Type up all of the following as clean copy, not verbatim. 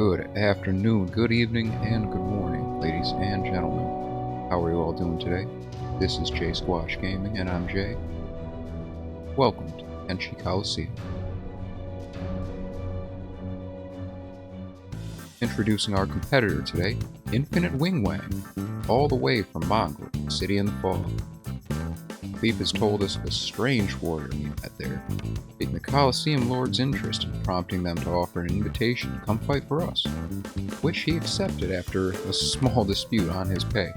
Good afternoon, good evening, and good morning, ladies and gentlemen. How are you all doing today? This is JaySquatch Gaming, and I'm Jay. Welcome to Kenshi Colosseum. Introducing our competitor today, Infinite Wingwang, all the way from Mongrel, City in the Fog. Thief has told us of a strange warrior we met there, piquing the Colosseum Lord's interest and prompting them to offer an invitation to come fight for us, which he accepted after a small dispute on his pay.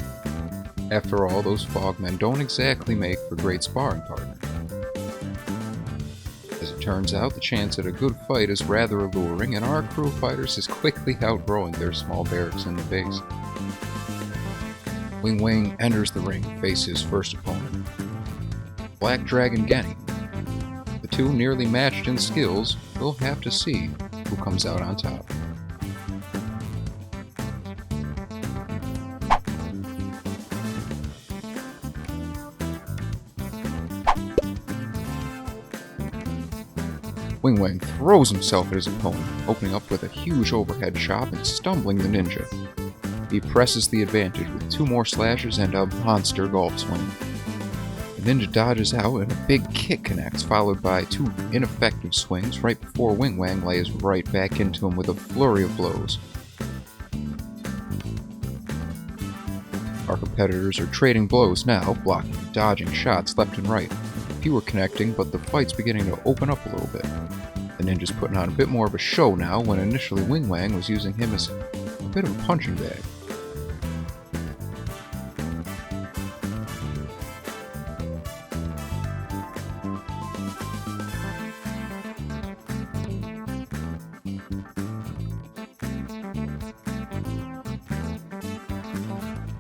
After all, those fogmen don't exactly make for great sparring partners. As it turns out, the chance at a good fight is rather alluring, and our crew of fighters is quickly outgrowing their small barracks in the base. Wingwang enters the ring to face his first opponent, Black Dragon Genny. The two nearly matched in skills. We'll have to see who comes out on top. Wingwang throws himself at his opponent, opening up with a huge overhead chop and stumbling the ninja. He presses the advantage with two more slashes and a monster golf swing. The ninja dodges out and a big kick connects, followed by two ineffective swings right before Wingwang lays right back into him with a flurry of blows. Our competitors are trading blows now, blocking and dodging shots left and right. Few are connecting, but the fight's beginning to open up a little bit. The ninja's putting on a bit more of a show now, when initially Wingwang was using him as a bit of a punching bag.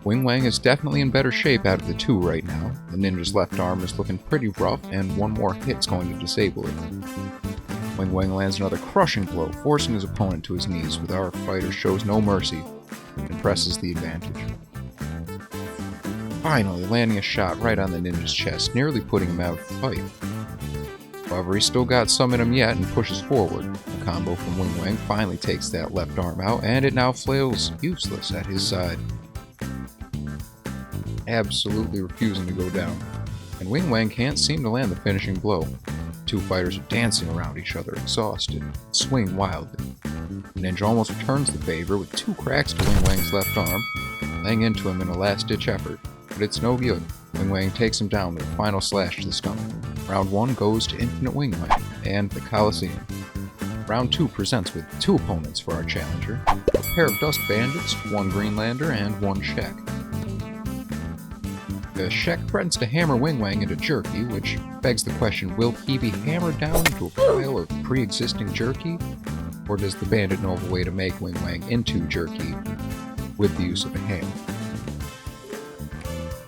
Wingwang is definitely in better shape out of the two right now. The ninja's left arm is looking pretty rough, and one more hit's going to disable it. Wingwang lands another crushing blow, forcing his opponent to his knees, but our fighter shows no mercy and presses the advantage. Finally landing a shot right on the ninja's chest, nearly putting him out of the fight. However, he's still got some in him yet and pushes forward. A combo from Wingwang finally takes that left arm out, and it now flails useless at his side, absolutely refusing to go down, and Wingwang can't seem to land the finishing blow. Two fighters are dancing around each other, exhausted, swinging wildly. The ninja almost returns the favor with two cracks to Wingwang's left arm, laying into him in a last-ditch effort, but it's no good. Wingwang takes him down with a final slash to the stomach. Round 1 goes to Infinite Wingwang and the Colosseum. Round 2 presents with two opponents for our challenger, a pair of Dust Bandits, one Greenlander, and one Shek. The Shek threatens to hammer Wingwang into jerky, which begs the question, will he be hammered down into a pile of pre-existing jerky? Or does the bandit know of a way to make Wingwang into jerky with the use of a hammer?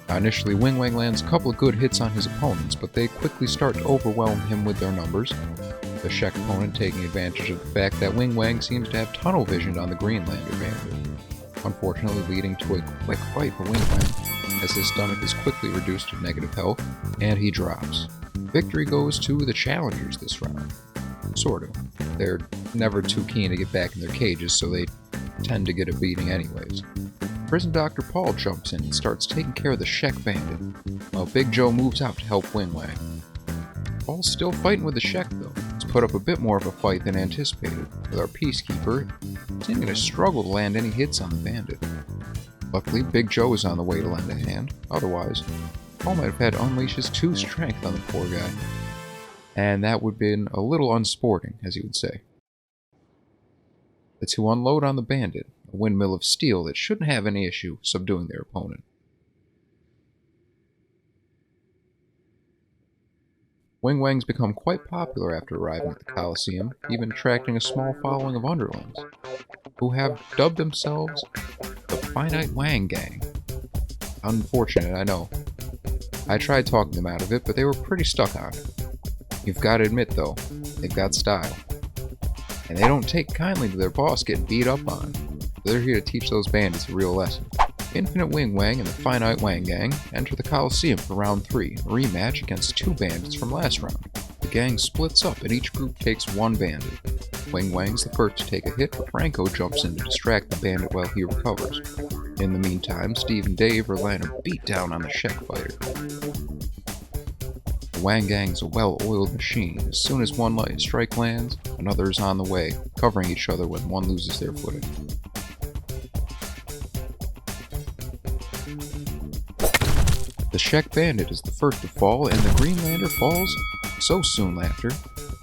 Now, initially, Wingwang lands a couple of good hits on his opponents, but they quickly start to overwhelm him with their numbers. The Shek opponent taking advantage of the fact that Wingwang seems to have tunnel vision on the Greenlander bandit, unfortunately leading to a quick fight for Wingwang, as his stomach is quickly reduced to negative health, and he drops. Victory goes to the challengers this round. Sort of. They're never too keen to get back in their cages, so they tend to get a beating anyways. Prison Dr. Paul jumps in and starts taking care of the Shek bandit, while Big Joe moves out to help Wingwang. Paul's still fighting with the Shek though. He's put up a bit more of a fight than anticipated, with our Peacekeeper seeming to struggle to land any hits on the bandit. Luckily, Big Joe is on the way to lend a hand, otherwise, Paul might have had to unleash his true strength on the poor guy. And that would have been a little unsporting, as he would say. The two unload on the bandit, a windmill of steel that shouldn't have any issue subduing their opponent. Wingwang's become quite popular after arriving at the Colosseum, even attracting a small following of underlings, who have dubbed themselves the Finite Wang gang. Unfortunate, I know. I tried talking them out of it, but they were pretty stuck on it. You've got to admit, though, they've got style. And they don't take kindly to their boss getting beat up on. They're here to teach those bandits a real lesson. Infinite Wingwang and the Finite Wang gang enter the Colosseum for round 3, a rematch against two bandits from last round. The gang splits up and each group takes one bandit. Wingwang's the first to take a hit, but Franco jumps in to distract the bandit while he recovers. In the meantime, Steve and Dave are laying a beat down on the Shek fighter. The Wang Gang's a well-oiled machine. As soon as one light strike lands, another is on the way, covering each other when one loses their footing. The Shek bandit is the first to fall, and the Greenlander falls so soon after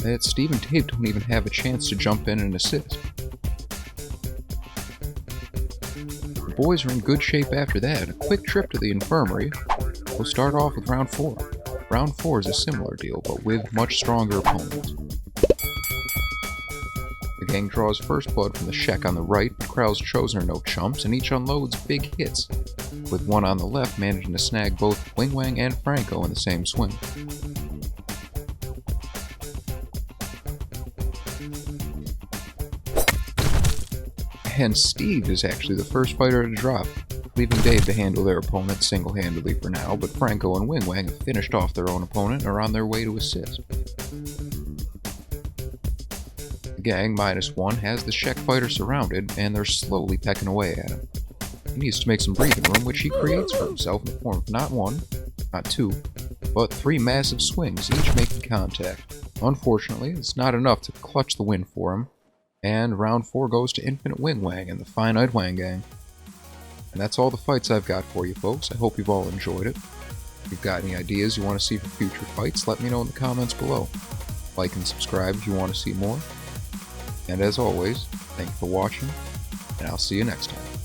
that Steve and Dave don't even have a chance to jump in and assist. The boys are in good shape after that. A quick trip to the infirmary. We'll start off with round 4. Round 4 is a similar deal, but with much stronger opponents. The gang draws first blood from the Shek on the right, but Krell's chosen are no chumps, and each unloads big hits, with one on the left managing to snag both Wingwang and Franco in the same swing. And Steve is actually the first fighter to drop, leaving Dave to handle their opponent single-handedly for now, but Franco and Wingwang have finished off their own opponent and are on their way to assist. The gang, -1, has the Shek fighter surrounded, and they're slowly pecking away at him. He needs to make some breathing room, which he creates for himself in the form of not 1, not 2, but 3 massive swings, each making contact. Unfortunately, it's not enough to clutch the win for him, and round 4 goes to Infinite Wingwang and the Finite Wang gang. And that's all the fights I've got for you folks. I hope you've all enjoyed it. If you've got any ideas you want to see for future fights, let me know in the comments below. Like and subscribe if you want to see more. And as always, thank you for watching, and I'll see you next time.